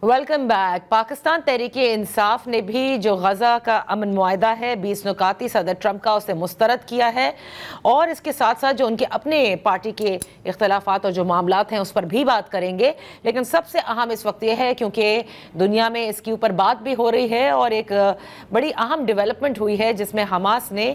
Welcome back. Pakistan Tehreek Insaf نے بھی جو غزہ کا امن معاہدہ ہے 20 نکاتی صدر ٹرمپ کا اسے مسترد کیا ہے، اور اس کے ساتھ ساتھ جو ان کے اپنے پارٹی کے اختلافات اور جو معاملات ہیں اس پر بھی بات کریں گے۔ لیکن سب سے اہم اس وقت یہ ہے کیونکہ دنیا میں اس کے اوپر بات بھی ہو رہی ہے، اور ایک بڑی اہم ڈیولپمنٹ ہوئی ہے جس میں حماس نے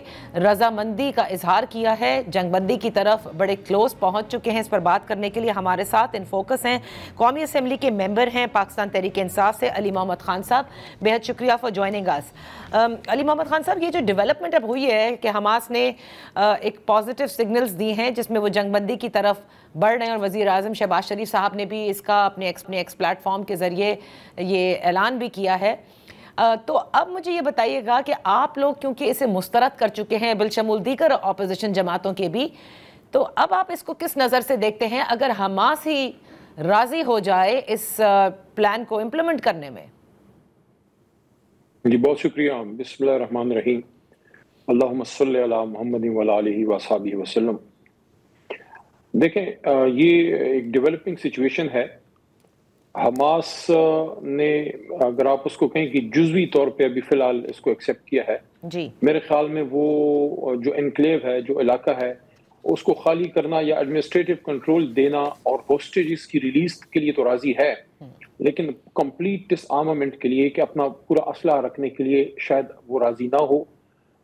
رضامندی کا اظہار کیا ہے، جنگ بندی کی طرف بڑے کلوز پہنچ چکے ہیں۔ اس پر بات کرنے کے لیے ہمارے ساتھ ان فوکس ہیں قومی اسمبلی کے ممبر ہیں پاکستان تحریک انصاف سے علی محمد خان صاحب۔ بہت شکریہ فار جوائننگ اس۔ علی محمد خان صاحب، یہ جو ڈیولپمنٹ اب ہوئی ہے کہ حماس نے ایک پازیٹیو سگنلز دی ہیں جس میں وہ جنگ بندی کی طرف بڑھ رہے ہیں، اور وزیر اعظم شہباز شریف صاحب نے بھی اس کا اپنے ایکس پلیٹ فارم کے ذریعے یہ اعلان بھی کیا ہے، تو اب مجھے یہ بتائیے گا کہ آپ لوگ کیونکہ اسے مسترد کر چکے ہیں بالشمول دیگر اپوزیشن جماعتوں کے بھی، تو اب آپ اس کو کس نظر سے دیکھتے ہیں اگر حماس ہی راضی ہو جائے اس پلان کو امپلیمنٹ کرنے میں؟ جی بہت شکریہ۔ بسم اللہ الرحمن الرحیم، اللہم صلی علی محمد وعلی آلہ وصحبہ وسلم۔ دیکھیں، یہ ایک ڈیولپنگ سچویشن ہے۔ حماس نے، اگر آپ اس کو کہیں کہ جزوی طور پہ ابھی فی الحال اس کو ایکسیپٹ کیا ہے، جی میرے خیال میں وہ جو انکلیو ہے، جو علاقہ ہے، اس کو خالی کرنا یا ایڈمنسٹریٹو کنٹرول دینا اور ہوسٹیجز کی ریلیز کے لیے تو راضی ہے، لیکن کمپلیٹ ڈس آرمامنٹ کے لیے کہ اپنا پورا اسلحہ رکھنے کے لیے شاید وہ راضی نہ ہو،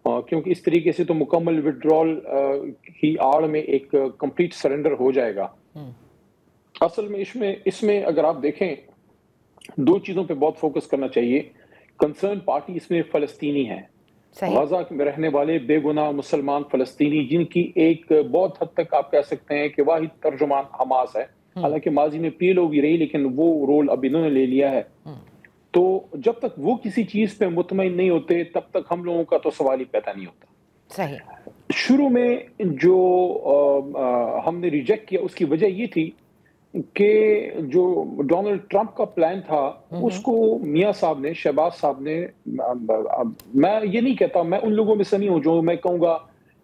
کیونکہ اس طریقے سے تو مکمل وڈرال کی آڑ میں ایک کمپلیٹ سرنڈر ہو جائے گا۔ اصل میں اس میں اگر آپ دیکھیں، دو چیزوں پہ بہت فوکس کرنا چاہیے۔ کنسرن پارٹی اس میں فلسطینی ہے، غزہ میں رہنے والے بے گناہ مسلمان فلسطینی، جن کی ایک بہت حد تک آپ کہہ سکتے ہیں کہ واحد ترجمان حماس ہے۔ حالانکہ ماضی میں پی ایل او بھی رہی، لیکن وہ رول اب انہوں نے لے لیا ہے۔ تو جب تک وہ کسی چیز پہ مطمئن نہیں ہوتے تب تک ہم لوگوں کا تو سوال ہی پیدا نہیں ہوتا۔ صحیح۔ شروع میں جو ہم نے ریجیکٹ کیا اس کی وجہ یہ تھی کہ جو ڈونلڈ ٹرمپ کا پلان تھا اس کو میاں صاحب نے، شہباز صاحب نے، میں یہ نہیں کہتا، میں ان لوگوں میں سے نہیں ہوں جو میں کہوں گا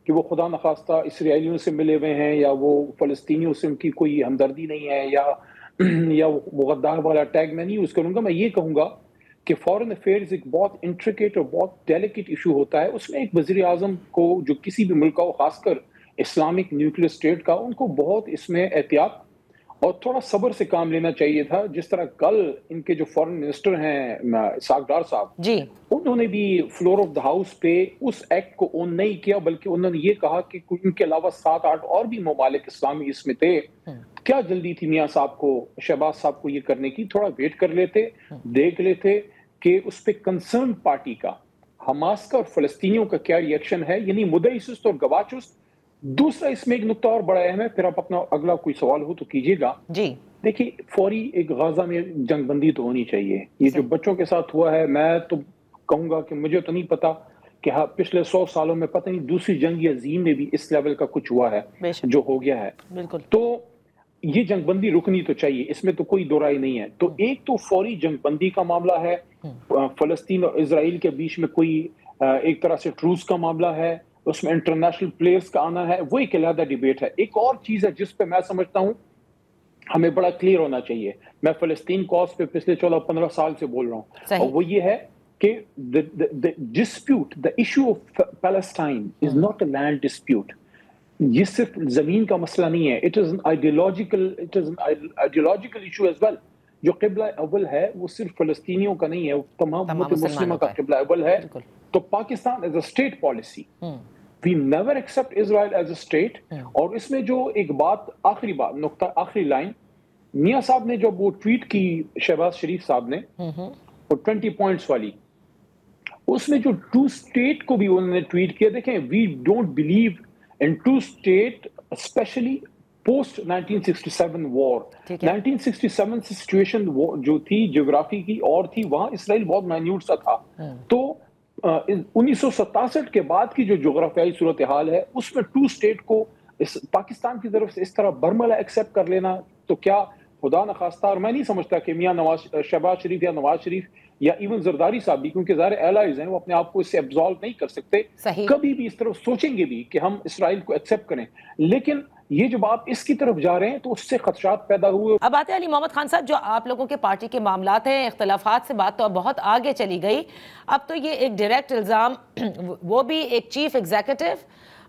کہ وہ خدا نخواستہ اسرائیلیوں سے ملے ہوئے ہیں یا وہ فلسطینیوں سے ان کی کوئی ہمدردی نہیں ہے یا وہ غدار والا ٹیگ میں نہیں یوز کروں گا۔ میں یہ کہوں گا کہ فورن افیئرز ایک بہت انٹریکیٹ اور بہت ڈیلیکیٹ ایشو ہوتا ہے۔ اس میں ایک وزیر اعظم کو، جو کسی بھی ملک کا ہو، خاص کر اسلامک نیوکلیئر اسٹیٹ کا، ان کو بہت اس میں احتیاط اور تھوڑا صبر سے کام لینا چاہیے تھا۔ جس طرح کل ان کے جو فورن منسٹر ہیں اسحاق ڈار صاحب، جی، انہوں نے بھی فلور آف دا ہاؤس پہ اس ایکٹ کو اون نہیں کیا، بلکہ انہوں نے یہ کہا کہ ان کے علاوہ 7-8 اور بھی ممالک اسلامی اس میں تھے، کیا جلدی تھی میاں صاحب کو، شہباز صاحب کو یہ کرنے کی؟ تھوڑا ویٹ کر لیتے، دیکھ لیتے کہ اس پہ کنسرن پارٹی کا، حماس کا اور فلسطینیوں کا کیا ریئیکشن ہے، یعنی مدعی سست اور گواہ چست۔ دوسرا اس میں ایک نقطہ اور بڑا اہم ہے، پھر آپ اپنا اگلا کوئی سوال ہو تو کیجیے گا۔ جی دیکھیے، فوری ایک غزہ میں جنگ بندی تو ہونی چاہیے۔ یہ جو بچوں کے ساتھ ہوا ہے، میں تو کہوں گا کہ مجھے تو نہیں پتا کہ پچھلے 100 سالوں میں پتہ نہیں دوسری جنگ عظیم میں بھی اس لیول کا کچھ ہوا ہے جو ہو گیا ہے۔ بالکل۔ تو یہ جنگ بندی رکنی تو چاہیے، اس میں تو کوئی دو رائے نہیں ہے۔ تو ایک تو فوری جنگ بندی کا معاملہ ہے، فلسطین اور اسرائیل کے بیچ میں کوئی ایک طرح سے ٹروس کا معاملہ ہے، اس میں انٹرنیشنل پلیئرز کا آنا ہے، وہ ایک علیحدہ ڈیبیٹ ہے۔ ایک اور چیز ہے جس پہ میں سمجھتا ہوں ہمیں بڑا کلیئر ہونا چاہیے، میں فلسطین کاز پہ پچھلے 14-15 سال سے بول رہا ہوں، اور وہ یہ ہے کہ dispute, the issue of Palestine is not a land dispute۔ یہ صرف زمین کا مسئلہ نہیں ہے، it is an ideological issue as well۔ جو قبلہ اول ہے وہ صرف فلسطینیوں کا نہیں ہے، وہ تمام امت مسلمہ کا قبلہ اول ہے۔ تو Pakistan as a state policy we never accept Israel as a state۔ اور اس میں جو ایک بات، آخری بات، نقطہ، آخری لائن، میاں صاحب نے جب وہ ٹویٹ کی، شہباز شریف صاحب نے، وہ 20 پوائنٹس والی، اس میں جو ٹو اسٹیٹ کو بھی انہوں نے ٹویٹ کیا۔ دیکھیں، we don't believe in two state, specially post 1967 war. 1967 سے سچویشن جو تھی جغرافی کی اور تھی، وہاں اسرائیل بہت مائنیوٹ سا تھا۔ تو 1967 کے بعد کی جو جغرافیائی صورتحال ہے، اس میں ٹو اسٹیٹ کو پاکستان کی طرف سے اس طرح برملا ایکسیپٹ کر لینا تو کیا خدا نخواستہ، اور میں نہیں سمجھتا کہ میاں شہباز شریف یا نواز شریف یا ایون زرداری صاحب بھی، کیونکہ ظاہر ایلائز ہیں، وہ اپنے آپ کو اس سے ایبزالو نہیں کر سکتے، کبھی بھی اس طرح سوچیں گے بھی کہ ہم اسرائیل کو ایکسیپٹ کریں۔ لیکن یہ جب آپ اس کی طرف جا رہے ہیں تو اس سے خدشات پیدا ہوئے. اب آتے ہیں علی محمد خان صاحب, جو آپ لوگوں کے پارٹی کے معاملات ہیں, اختلافات سے بات تو اب بہت آگے چلی گئی, اب تو یہ ایک ڈائریکٹ الزام, وہ بھی ایک chief executive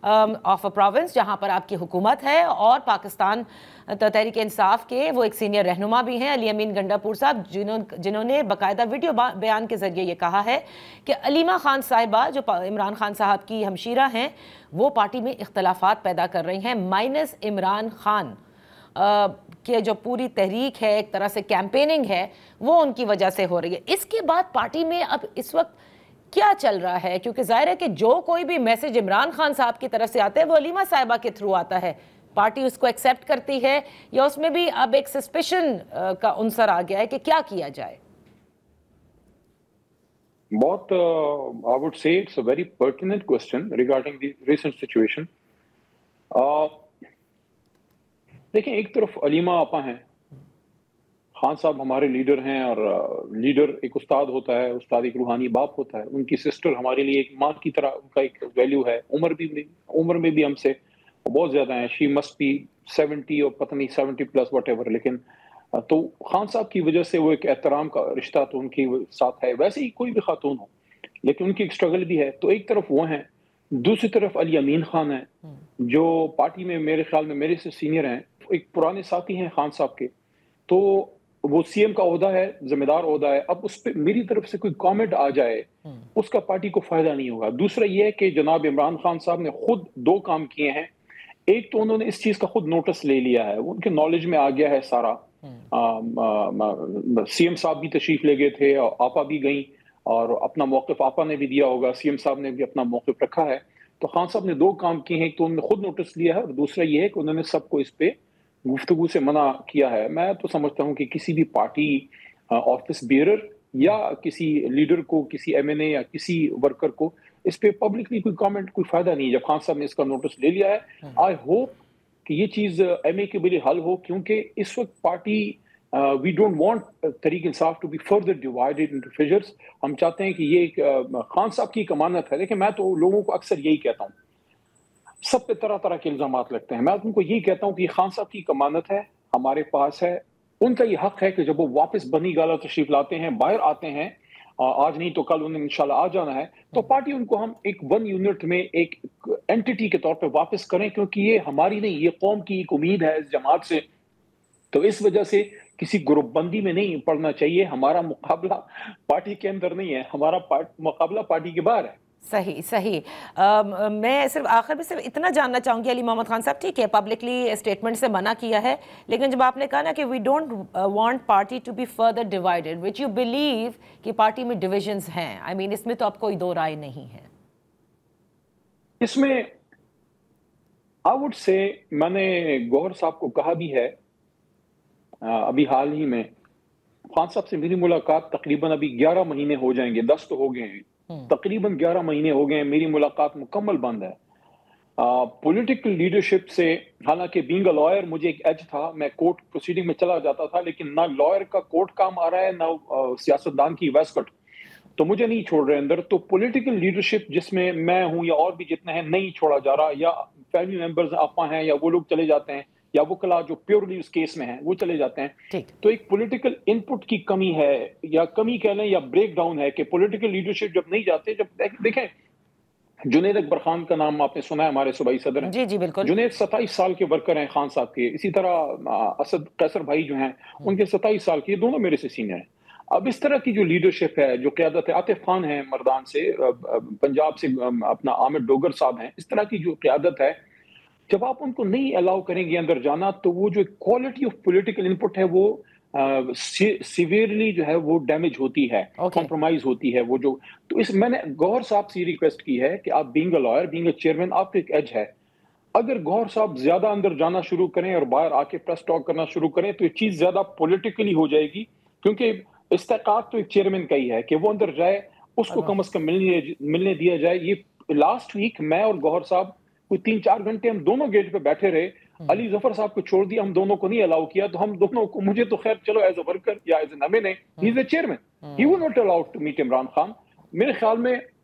of a province جہاں پر آپ کی حکومت ہے, اور پاکستان تحریک انصاف کے وہ ایک سینئر رہنما بھی ہیں علی امین گنڈاپور صاحب, جنہوں نے باقاعدہ ویڈیو بیان کے ذریعے یہ کہا ہے کہ علیمہ خان صاحبہ جو عمران خان صاحب کی ہمشیرہ ہیں وہ پارٹی میں اختلافات پیدا کر رہی ہیں, مائنس عمران خان کہ جو پوری تحریک ہے, ایک طرح سے کیمپیننگ ہے, وہ ان کی وجہ سے ہو رہی ہے. اس کے بعد پارٹی میں اب اس وقت کیا چل رہا ہے؟ کیونکہ ظاہر ہے کہ جو کوئی بھی میسج عمران خان صاحب کی طرف سے آتا ہے وہ علیمہ صاحبہ کے تھرو آتا ہے, پارٹی اس کو ایکسیپٹ کرتی ہے, یا اس میں بھی اب ایک سسپیشن کا عنصر آ گیا ہے کہ کیا کیا جائے؟ بہت I would say it's a very pertinent question regarding the recent situation. دیکھیں, ایک طرف علیمہ آپا ہیں, خان صاحب ہمارے لیڈر ہیں, اور لیڈر ایک استاد ہوتا ہے, استاد ایک روحانی باپ ہوتا ہے, ان کی سسٹر ہمارے لیے ایک ماں کی طرح ان کا ایک ویلیو ہے, عمر میں بھی ہم سے بہت زیادہ ہیں, شی مسٹ بی 70 اور پتہ نہیں 70 پلس واٹ ایور, لیکن تو خان صاحب کی وجہ سے وہ ایک احترام کا رشتہ تو ان کے ساتھ ہے, ویسے ہی کوئی بھی خاتون ہو, لیکن ان کی ایک سٹرگل بھی ہے. تو ایک طرف وہ ہیں, دوسری طرف علی امین خان ہیں جو پارٹی میں میرے خیال میں میرے سے سینئر ہیں, ایک پرانے ساتھی ہیں خان صاحب کے, تو وہ سی ایم کا عہدہ ہے, ذمہ دار عہدہ ہے, اب اس پہ میری طرف سے کوئی کامنٹ آ جائے اس کا پارٹی کو فائدہ نہیں ہوگا. دوسرا یہ ہے کہ جناب عمران خان صاحب نے خود 2 کام کیے ہیں. ایک تو انہوں نے اس چیز کا خود نوٹس لے لیا ہے, وہ ان کے نالج میں آ گیا ہے سارا, سی ایم صاحب بھی تشریف لے گئے تھے, اور آپا بھی گئیں, اور اپنا موقف آپا نے بھی دیا ہوگا, سی ایم صاحب نے بھی اپنا موقف رکھا ہے. تو خان صاحب نے 2 کام کیے ہیں, ایک تو انہوں نے خود نوٹس لیا ہے, اور دوسرا یہ ہے کہ انہوں نے سب کو اس پہ گفتگو سے منع کیا ہے. میں تو سمجھتا ہوں کہ کسی بھی پارٹی آفس بیئرر یا کسی لیڈر کو, کسی ایم این اے یا کسی ورکر کو اس پہ پبلکلی کوئی کامنٹ کوئی فائدہ نہیں. جب خان صاحب نے اس کا نوٹس لے لیا ہے, آئی ہوپ کہ یہ چیز ایمیکیبلی حل ہو, کیونکہ اس وقت party we don't want Tehreek Insaf to be further divided into fissures. ہم چاہتے ہیں کہ یہ ایک خان صاحب کی امانت ہے. دیکھیں, میں تو لوگوں کو اکثر یہی کہتا ہوں, سب پہ طرح طرح کے الزامات لگتے ہیں, میں ان کو یہی کہتا ہوں کہ یہ خان صاحب کی امانت ہے, ہمارے پاس ہے, ان کا یہ حق ہے کہ جب وہ واپس بنی گالہ تشریف لاتے ہیں, باہر آتے ہیں, آج نہیں تو کل انہیں انشاءاللہ آ جانا ہے, تو پارٹی ان کو ہم ایک 1 یونٹ میں ایک اینٹیٹی کے طور پہ واپس کریں, کیونکہ یہ ہماری نہیں, یہ قوم کی ایک امید ہے اس جماعت سے. تو اس وجہ سے کسی گروپ بندی میں نہیں پڑنا چاہیے. ہمارا مقابلہ پارٹی کے اندر نہیں ہے, ہمارا مقابلہ پارٹی کے باہر ہے. صحیح. میں صرف آخر میں صرف اتنا جاننا چاہوں گی علی محمد خان صاحب, ٹھیک ہے پبلکلی اسٹیٹمنٹ سے منع کیا ہے, لیکن جب آپ نے کہا نا کہ we don't want party to be further divided, which you believe کہ پارٹی میں ڈویژنز ہیں, آئی مین اس میں تو اب کوئی 2 رائے نہیں ہے. اس میں آئی وڈ سے, میں نے گوہر صاحب کو کہا بھی ہے, ابھی حال ہی میں خان صاحب سے میری ملاقات تقریباً ابھی 11 مہینے ہو جائیں گے, 10 تو ہو گئے ہیں, تقریباً 11 مہینے ہو گئے ہیں, میری ملاقات مکمل بند ہے. پولیٹیکل لیڈرشپ سے, حالانکہ بینگ اے لائر مجھے ایک ایج تھا, میں کورٹ پروسیڈنگ میں چلا جاتا تھا, لیکن نہ لائر کا کورٹ کام آ رہا ہے, نہ سیاستدان کی ویسکٹ, تو مجھے نہیں چھوڑ رہے اندر. تو پولیٹیکل لیڈرشپ جس میں میں ہوں یا اور بھی جتنے ہیں, نہیں چھوڑا جا رہا, یا فیملی ممبرز آپا ہیں یا وہ لوگ چلے جاتے ہیں, یا وہ کلا جو پیورلی اس کیس میں ہیں وہ چلے جاتے ہیں. تو ایک پولیٹیکل ان پٹ کی کمی ہے, یا کمی کہہ لیں یا بریک ڈاؤن ہے, کہ پولیٹیکل لیڈرشپ جب نہیں جاتے, جب دیکھیں جنید اکبر خان کا نام آپ نے سنا ہے, ہمارے صوبائی صدر ہیں. جی بالکل. جنید 27 سال کے ورکر ہیں خان صاحب کے. اسی طرح اسد قیصر بھائی جو ہیں, ان کے 27 سال کے, دونوں میرے سے سینئر ہیں. اب اس طرح کی جو لیڈرشپ ہے, جو قیادت ہے, عاطف خان ہیں مردان سے, پنجاب سے اپنا عامر ڈوگر صاحب ہیں, اس طرح کی جو قیادت ہے, جب آپ ان کو نہیں الاؤ کریں گے اندر جانا, تو وہ جو کوالٹی آف پولیٹیکل انپٹ ہے وہ سیویئرلی جو ہے وہ ڈیمیج ہوتی ہے, کمپرومائز ہوتی ہے. وہ جو تو اس میں نے گوہر صاحب سے ریکویسٹ کی ہے کہ آپ being a liar, being a chairman, آپ کا ایک ایج ہے, اگر گوہر صاحب زیادہ اندر جانا شروع کریں اور باہر آ کے پریس ٹاک کرنا شروع کریں, تو یہ چیز زیادہ پولیٹیکلی ہو جائے گی. کیونکہ استحقاق تو ایک چیئرمین کا ہی ہے کہ وہ اندر جائے, اس کو کم از کم ملنے دیا جائے. یہ لاسٹ ویک میں اور گوہر صاحب کوئی 3-4 گھنٹے ہم دونوں گیٹ پہ بیٹھے رہے, علی ظفر صاحب کو چھوڑ دیا, ہم دونوں کو نہیں الاؤ کیا. تو ہم دونوں کو, مجھے تو خیر چلو ایز اے ورکر یا ایز اے نمے نے, he is a chairman, he will not allowed to meet Imran Khan. میرے خیال میں